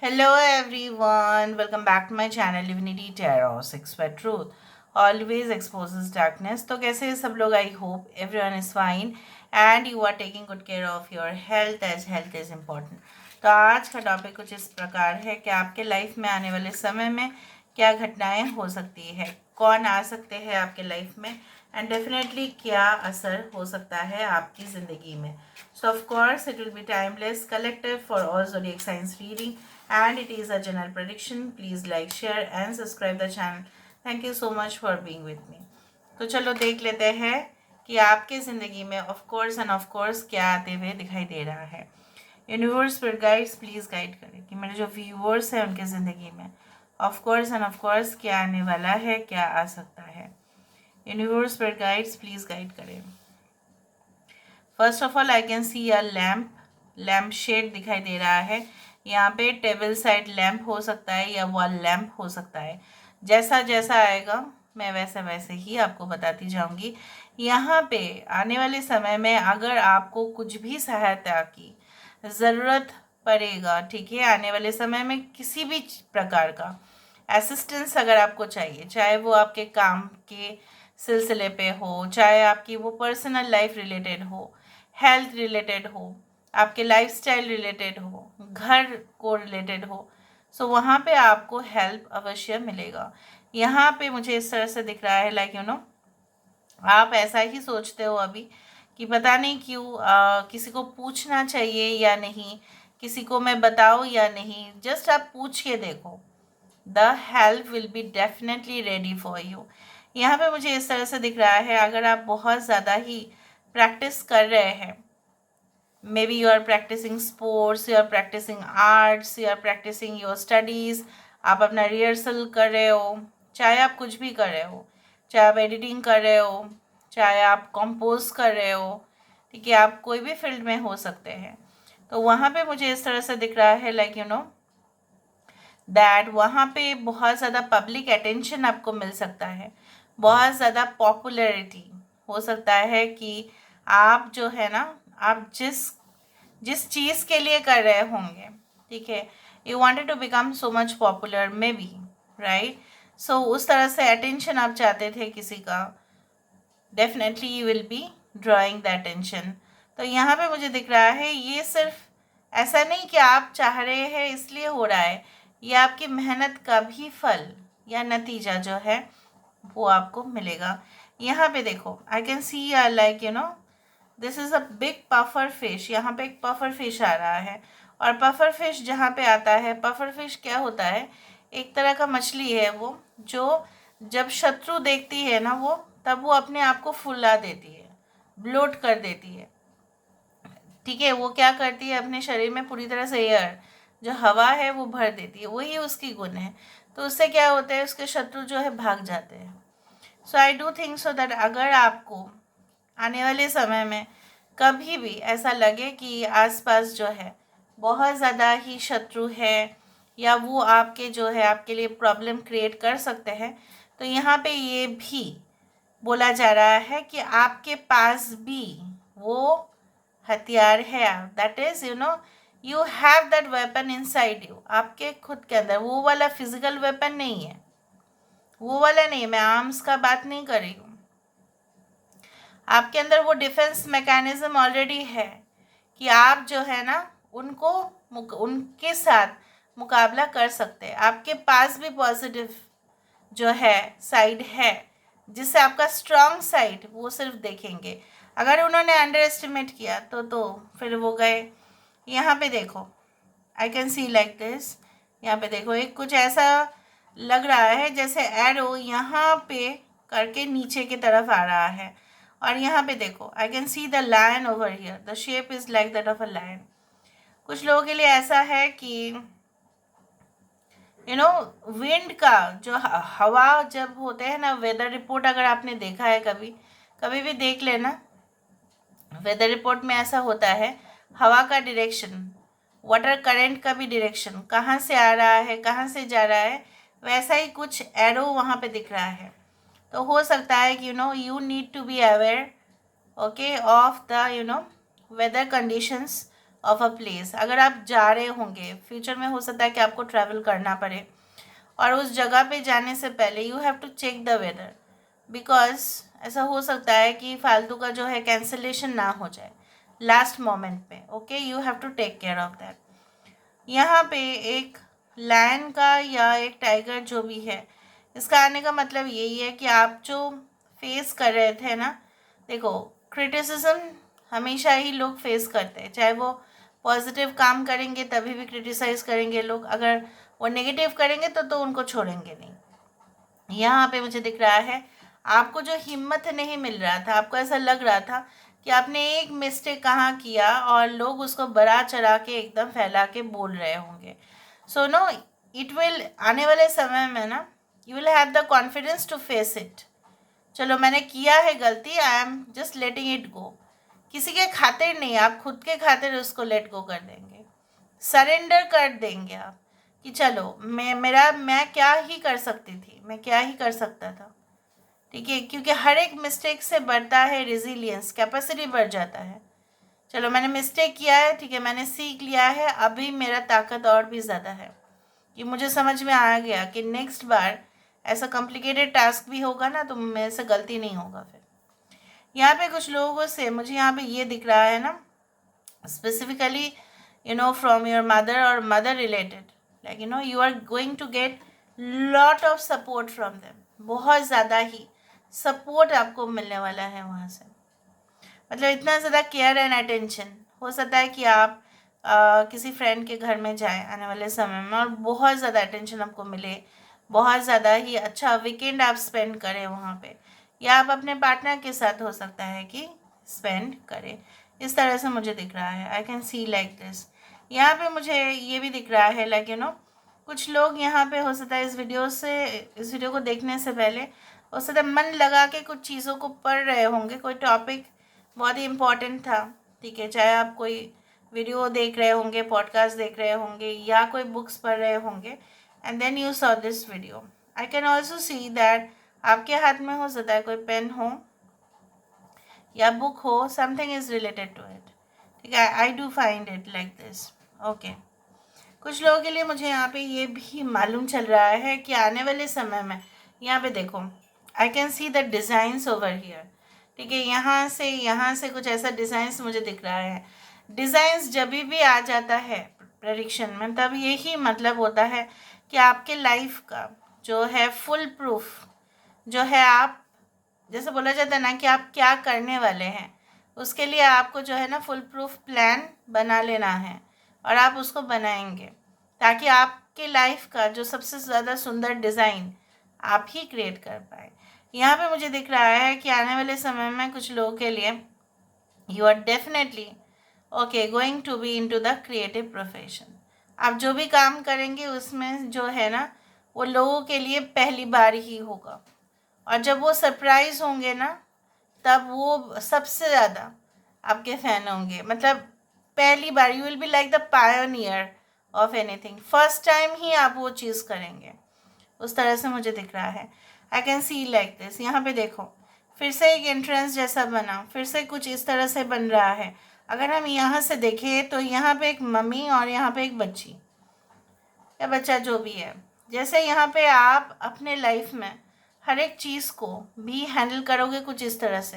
Hello everyone, welcome back to my channel Divinity Tarot 6 by Truth always exposes darkness. तो कैसे हैं सब लोग? I hope everyone is fine and you are taking good care of your health as health is important. तो आज का topic कुछ इस प्रकार है कि आपके लाइफ में आने वाले समय में क्या घटनाएं हो सकती है, कौन आ सकते हैं आपके लाइफ में एंड डेफिनेटली क्या असर हो सकता है आपकी ज़िंदगी में. So of course it will be timeless, collective for all zodiac signs reading and it is a general prediction. Please like, share and subscribe the channel. Thank you so much for being with me. तो चलो देख लेते हैं कि आपके ज़िंदगी में of course and of course क्या आते हुए दिखाई दे रहा है. Universe spirit guides please guide करें कि मेरे जो व्यूअर्स हैं उनके ज़िंदगी में of course and of course क्या आने वाला है, क्या आ सकता है. Universe spirit guides please guide करें. First of all I can see a lamp shade दिखाई दे रहा है. यहाँ पे टेबल साइड लैम्प हो सकता है या वॉल लैम्प हो सकता है. जैसा जैसा आएगा मैं वैसे वैसे ही आपको बताती जाऊंगी. यहाँ पे आने वाले समय में अगर आपको कुछ भी सहायता की ज़रूरत पड़ेगा, ठीक है, आने वाले समय में किसी भी प्रकार का असिस्टेंस अगर आपको चाहिए, चाहे वो आपके काम के सिलसिले पे हो, चाहे आपकी वो पर्सनल लाइफ रिलेटेड हो, हेल्थ रिलेटेड हो, आपके लाइफस्टाइल रिलेटेड हो, घर को रिलेटेड हो, सो वहाँ पे आपको हेल्प अवश्य मिलेगा. यहाँ पे मुझे इस तरह से दिख रहा है लाइक आप ऐसा ही सोचते हो अभी कि पता नहीं क्यों किसी को पूछना चाहिए या नहीं, किसी को मैं बताऊँ या नहीं. जस्ट आप पूछ के देखो, the help will be definitely ready for you. यहाँ पे मुझे इस तरह से दिख रहा है अगर आप बहुत ज़्यादा ही प्रैक्टिस कर रहे हैं, maybe you are practising sports, you are practising arts, you are practising your studies, आप अपना रिहर्सल कर रहे हो, चाहे आप कुछ भी कर रहे हो, चाहे आप एडिटिंग कर रहे हो, चाहे आप कंपोज कर रहे हो, ठीक है, आप कोई भी फील्ड में हो सकते हैं. तो वहाँ पे मुझे इस तरह से दिख रहा है लाइक दैट वहाँ पे बहुत ज़्यादा पब्लिक अटेंशन आपको मिल सकता है, बहुत ज़्यादा पॉपुलैरिटी हो सकता है कि आप जो है ना, आप जिस जिस चीज़ के लिए कर रहे होंगे, ठीक है, you wanted to become so much popular maybe, right. So उस तरह से अटेंशन आप चाहते थे किसी का, definitely you will be drawing the attention. तो यहाँ पे मुझे दिख रहा है ये सिर्फ ऐसा नहीं कि आप चाह रहे हैं इसलिए हो रहा है, ये आपकी मेहनत का भी फल या नतीजा जो है वो आपको मिलेगा. यहाँ पे देखो I can C like this is a big puffer fish. यहाँ पे एक पफर फिश आ रहा है और पफर फिश जहाँ पे आता है, पफर फिश क्या होता है, एक तरह का मछली है वो, जो जब शत्रु देखती है ना वो, तब वो अपने आप को फुला देती है, ब्लोट कर देती है, ठीक है. वो क्या करती है, अपने शरीर में पूरी तरह से एयर जो हवा है वो भर देती है, वही उसकी गुण है. तो उससे क्या होता है, उसके शत्रु जो है भाग जाते हैं. So I do think so that अगर आपको आने वाले समय में कभी भी ऐसा लगे कि आसपास जो है बहुत ज़्यादा ही शत्रु है या वो आपके जो है आपके लिए प्रॉब्लम क्रिएट कर सकते हैं, तो यहाँ पे ये भी बोला जा रहा है कि आपके पास भी वो हथियार है. That is you have that weapon inside you. आपके खुद के अंदर वो वाला फिजिकल वेपन नहीं है, वो वाला नहीं है, मैं आर्म्स का बात नहीं कर रही हूँ. आपके अंदर वो डिफेंस मैकेनिज्म ऑलरेडी है कि आप जो है ना उनको उनके साथ मुकाबला कर सकते हैं. आपके पास भी पॉजिटिव जो है साइड है, जिससे आपका स्ट्रॉन्ग साइड वो सिर्फ देखेंगे. अगर उन्होंने अंडर एस्टिमेट किया तो फिर वो गए. यहाँ पे देखो I can C like this. यहाँ पे देखो एक कुछ ऐसा लग रहा है जैसे एरो यहाँ पे करके नीचे की तरफ आ रहा है. और यहाँ पे देखो I can see the lion over here, the shape is like that of a lion. कुछ लोगों के लिए ऐसा है कि विंड का जो हवा जब होते हैं ना, वेदर रिपोर्ट अगर आपने देखा है कभी कभी भी देख लेना, वेदर रिपोर्ट में ऐसा होता है, हवा का डायरेक्शन, वाटर करंट का भी डायरेक्शन, कहाँ से आ रहा है कहाँ से जा रहा है, वैसा ही कुछ एरो वहाँ पे दिख रहा है. तो हो सकता है कि you need to be aware okay of the weather conditions of a place. अगर आप जा रहे होंगे, फ्यूचर में हो सकता है कि आपको ट्रैवल करना पड़े, और उस जगह पे जाने से पहले you have to check the weather, because ऐसा हो सकता है कि फालतू का जो है कैंसिलेशन ना हो जाए लास्ट मोमेंट पे। Okay, you have to take care of that. यहाँ पे एक लायन का या एक टाइगर जो भी है, इसका आने का मतलब यही है कि आप जो फेस कर रहे थे ना, देखो क्रिटिसिज्म हमेशा ही लोग फेस करते हैं, चाहे वो पॉजिटिव काम करेंगे तभी भी क्रिटिसाइज करेंगे लोग, अगर वो नेगेटिव करेंगे तो उनको छोड़ेंगे नहीं। यहाँ पे मुझे दिख रहा है आपको जो हिम्मत नहीं मिल रहा था, आपको ऐसा लग रहा था कि आपने एक मिस्टेक कहाँ किया और लोग उसको बढ़ा चढ़ा के एकदम फैला के बोल रहे होंगे। सो नो, इट विल, आने वाले समय में ना, you will have the confidence to face it. चलो मैंने किया है गलती, I am just letting it go. किसी के खातिर नहीं, आप खुद के खातिर उसको लेट गो कर देंगे, सरेंडर कर देंगे आप कि चलो मैं क्या ही कर सकती थी, मैं क्या ही कर सकता था। ठीक है, क्योंकि हर एक मिस्टेक से बढ़ता है रेजिलियंस, कैपेसिटी बढ़ जाता है। चलो मैंने मिस्टेक किया है, ठीक है, मैंने सीख लिया है, अभी मेरा ताकत और भी ज़्यादा है कि मुझे समझ में आ गया कि नेक्स्ट बार ऐसा कॉम्प्लिकेटेड टास्क भी होगा ना तो मेरे से गलती नहीं होगा फिर। यहाँ पे कुछ लोगों से मुझे यहाँ पे ये दिख रहा है ना, स्पेसिफिकली फ्रॉम योर मदर और mother related, like you are going to get lot of support from them. बहुत ज़्यादा ही सपोर्ट आपको मिलने वाला है वहाँ से, मतलब इतना ज़्यादा केयर एंड अटेंशन। हो सकता है कि आप किसी फ्रेंड के घर में जाएं आने वाले समय में और बहुत ज़्यादा अटेंशन आपको मिले, बहुत ज़्यादा ही अच्छा वीकेंड आप स्पेंड करें वहाँ पे, या आप अपने पार्टनर के साथ हो सकता है कि स्पेंड करें। इस तरह से मुझे दिख रहा है, आई कैन सी लाइक दिस। यहाँ पे मुझे ये भी दिख रहा है लाइक कुछ लोग यहाँ पे हो सकता है इस वीडियो को देखने से पहले हो सकता है मन लगा के कुछ चीज़ों को पढ़ रहे होंगे, कोई टॉपिक बहुत ही इम्पोर्टेंट था, ठीक है, चाहे आप कोई वीडियो देख रहे होंगे, पॉडकास्ट देख रहे होंगे, या कोई बुक्स पढ़ रहे होंगे, and then you saw this video. I can also see that आपके हाथ में हो सकता है कोई पेन हो या बुक हो, something is related to it. ठीक है, I do find it like this. Okay, कुछ लोगों के लिए मुझे यहाँ पे ये भी मालूम चल रहा है कि आने वाले समय में, यहाँ पे देखो, I can see the designs over here. ठीक है, यहाँ से कुछ ऐसा डिज़ाइंस मुझे दिख रहा है। डिज़ाइंस जब भी आ जाता है प्रेडिक्शन में, तब यही मतलब होता है कि आपके लाइफ का जो है फुल प्रूफ जो है, आप जैसे बोला जाता है ना कि आप क्या करने वाले हैं, उसके लिए आपको जो है ना फुल प्रूफ प्लान बना लेना है, और आप उसको बनाएंगे ताकि आपके लाइफ का जो सबसे ज़्यादा सुंदर डिज़ाइन आप ही क्रिएट कर पाए। यहाँ पे मुझे दिख रहा है कि आने वाले समय में कुछ लोगों के लिए you are definitely okay going to be into the creative profession. आप जो भी काम करेंगे उसमें जो है ना, वो लोगों के लिए पहली बार ही होगा, और जब वो सरप्राइज होंगे ना, तब वो सबसे ज़्यादा आपके फ़ैन होंगे। मतलब पहली बार you will be like the pioneer of anything, first time ही आप वो चीज़ करेंगे। उस तरह से मुझे दिख रहा है, आई कैन सी लाइक दिस। यहाँ पे देखो, फिर से एक एंट्रेंस जैसा बना, फिर से कुछ इस तरह से बन रहा है। अगर हम यहाँ से देखें तो यहाँ पे एक मम्मी और यहाँ पे एक बच्ची या बच्चा जो भी है, जैसे यहाँ पे आप अपने लाइफ में हर एक चीज़ को भी हैंडल करोगे कुछ इस तरह से,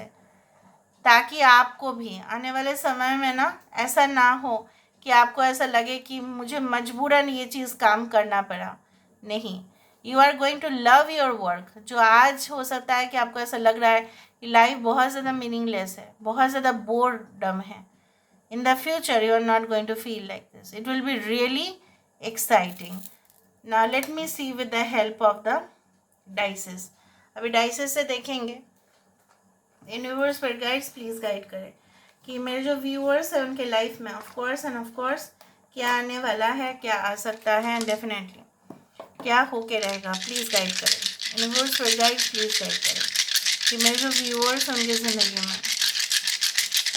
ताकि आपको भी आने वाले समय में ना ऐसा ना हो कि आपको ऐसा लगे कि मुझे मजबूरन ये चीज़ काम करना पड़ा। नहीं, you are going to love your work. जो आज हो सकता है कि आपको ऐसा लग रहा है कि लाइफ बहुत ज़्यादा मीनिंगलेस है, बहुत ज़्यादा बोरडम है, in the future you are not going to feel like this. It will be really exciting. Now let me see with the help of the dices. अभी डाइसेस से देखेंगे। इन व्यूअर्स पर गाइड्स प्लीज़ गाइड करें कि मेरे जो viewers हैं उनके लाइफ में ऑफ कोर्स क्या आने वाला है, क्या आ सकता है, एंड डेफिनेटली क्या होके रहेगा। प्लीज़ गाइड करें, इन व्यूअर्स पर गाइड्स प्लीज़ गाइड करें कि मेरे जो व्यूअर्स हैं उनकी ज़िंदगी में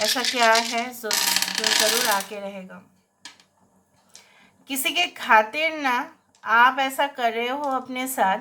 ऐसा क्या है जो ज़रूर आके रहेगा। किसी के खातिर ना आप ऐसा कर रहे हो अपने साथ,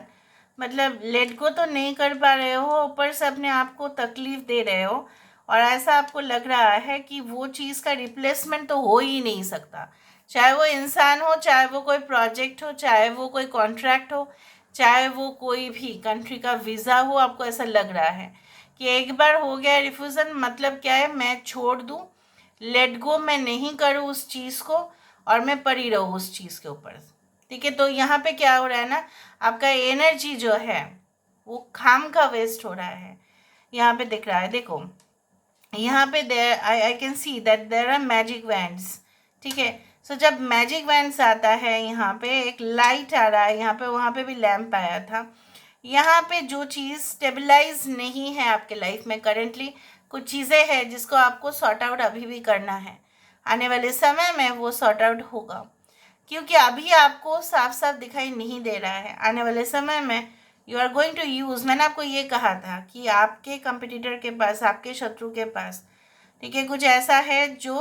मतलब लेट गो तो नहीं कर पा रहे हो, ऊपर से अपने आप को तकलीफ़ दे रहे हो, और ऐसा आपको लग रहा है कि वो चीज़ का रिप्लेसमेंट तो हो ही नहीं सकता, चाहे वो इंसान हो, चाहे वो कोई प्रोजेक्ट हो, चाहे वो कोई कॉन्ट्रैक्ट हो, चाहे वो कोई भी कंट्री का वीज़ा हो। आपको ऐसा लग रहा है कि एक बार हो गया रिफ्यूज़न, मतलब क्या है, मैं छोड़ दूँ, लेट गो, मैं नहीं करूँ उस चीज़ को और मैं पड़ी रहूँ उस चीज़ के ऊपर। ठीक है, तो यहाँ पे क्या हो रहा है ना, आपका एनर्जी जो है वो खाम का वेस्ट हो रहा है। यहाँ पे दिख रहा है, देखो यहाँ पे there I can see that there are magic wands. ठीक है, सो जब मैजिक वैंड्स आता है, यहाँ पे एक लाइट आ रहा है, यहाँ पे वहाँ पे भी लैम्प आया था। यहाँ पे जो चीज़ स्टेबलाइज नहीं है आपके लाइफ में करेंटली, कुछ चीज़ें हैं जिसको आपको सॉर्ट आउट अभी भी करना है, आने वाले समय में वो सॉर्ट आउट होगा, क्योंकि अभी आपको साफ साफ दिखाई नहीं दे रहा है। आने वाले समय में you are going to use, मैंने आपको ये कहा था कि आपके कंपटीटर के पास, आपके शत्रु के पास, ठीक है, कुछ ऐसा है जो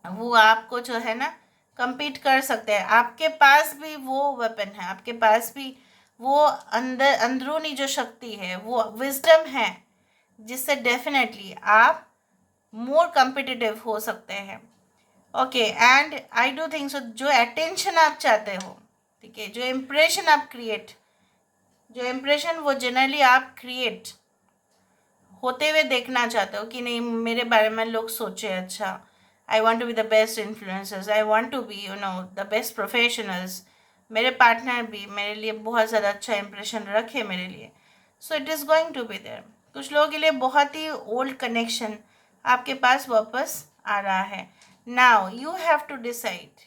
वो आपको जो है ना compete कर सकते हैं। आपके पास भी वो वेपन है, आपके पास भी वो अंदरूनी जो शक्ति है, वो विजडम है, जिससे डेफिनेटली आप मोर कम्पिटिटिव हो सकते हैं। Okay, and I do think सो, जो अटेंशन आप चाहते हो, ठीक है, जो इम्प्रेशन वो जनरली आप क्रिएट होते हुए देखना चाहते हो कि नहीं, मेरे बारे में लोग सोचे अच्छा, I want to be the best influencers, I want to be the best professionals, मेरे पार्टनर भी मेरे लिए बहुत ज़्यादा अच्छा इम्प्रेशन रखे मेरे लिए। So it is going to be there. कुछ लोगों के लिए बहुत ही ओल्ड कनेक्शन आपके पास वापस आ रहा है। Now you have to decide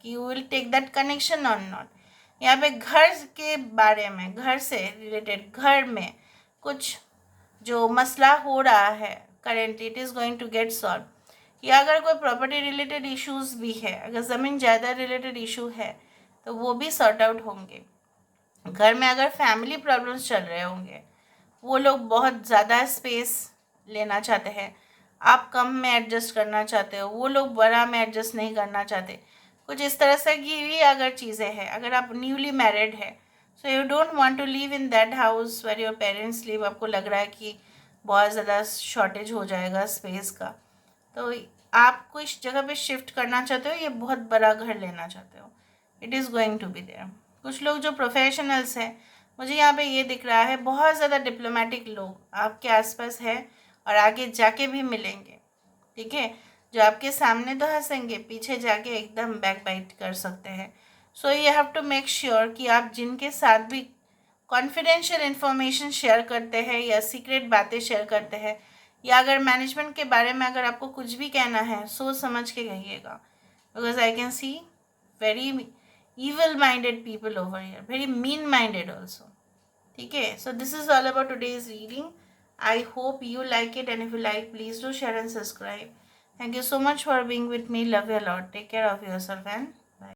कि you will take that connection और नॉट। यहाँ पे घर के बारे में, घर से रिलेटेड, घर में कुछ जो मसला हो रहा है currently, it is going to get solve. या अगर कोई प्रॉपर्टी रिलेटेड इश्यूज भी है, अगर ज़मीन जायदाद रिलेटेड इशू है तो वो भी सॉर्ट आउट होंगे। घर में अगर फैमिली प्रॉब्लम्स चल रहे होंगे, वो लोग बहुत ज़्यादा स्पेस लेना चाहते हैं, आप कम में एडजस्ट करना चाहते हो, वो लोग बड़ा में एडजस्ट नहीं करना चाहते, कुछ इस तरह से की भी अगर चीज़ें हैं। अगर आप न्यूली मैरिड है, so you don't want to live in that house where your parents live, आपको लग रहा है कि बहुत ज़्यादा शॉर्टेज हो जाएगा स्पेस का, तो आप कुछ जगह पे शिफ्ट करना चाहते हो, ये बहुत बड़ा घर लेना चाहते हो, it is going to be there. कुछ लोग जो प्रोफेशनल्स हैं, मुझे यहाँ पे ये दिख रहा है बहुत ज़्यादा डिप्लोमेटिक लोग आपके आसपास है और आगे जाके भी मिलेंगे। ठीक है, जो आपके सामने तो हंसेंगे, पीछे जाके एकदम बैक बाइट कर सकते हैं। So you have to make sure कि आप जिनके साथ भी कॉन्फिडेंशियल इन्फॉर्मेशन शेयर करते हैं या सीक्रेट बातें शेयर करते हैं, या अगर मैनेजमेंट के बारे में अगर आपको कुछ भी कहना है, सोच समझ के कहिएगा, because I can C very evil minded people over here, very mean minded also. ठीक है, so this is all about today's reading. I hope you like it, and if you like, please do share and subscribe. Thank you so much for being with me. Love you a lot. Take care of yourself and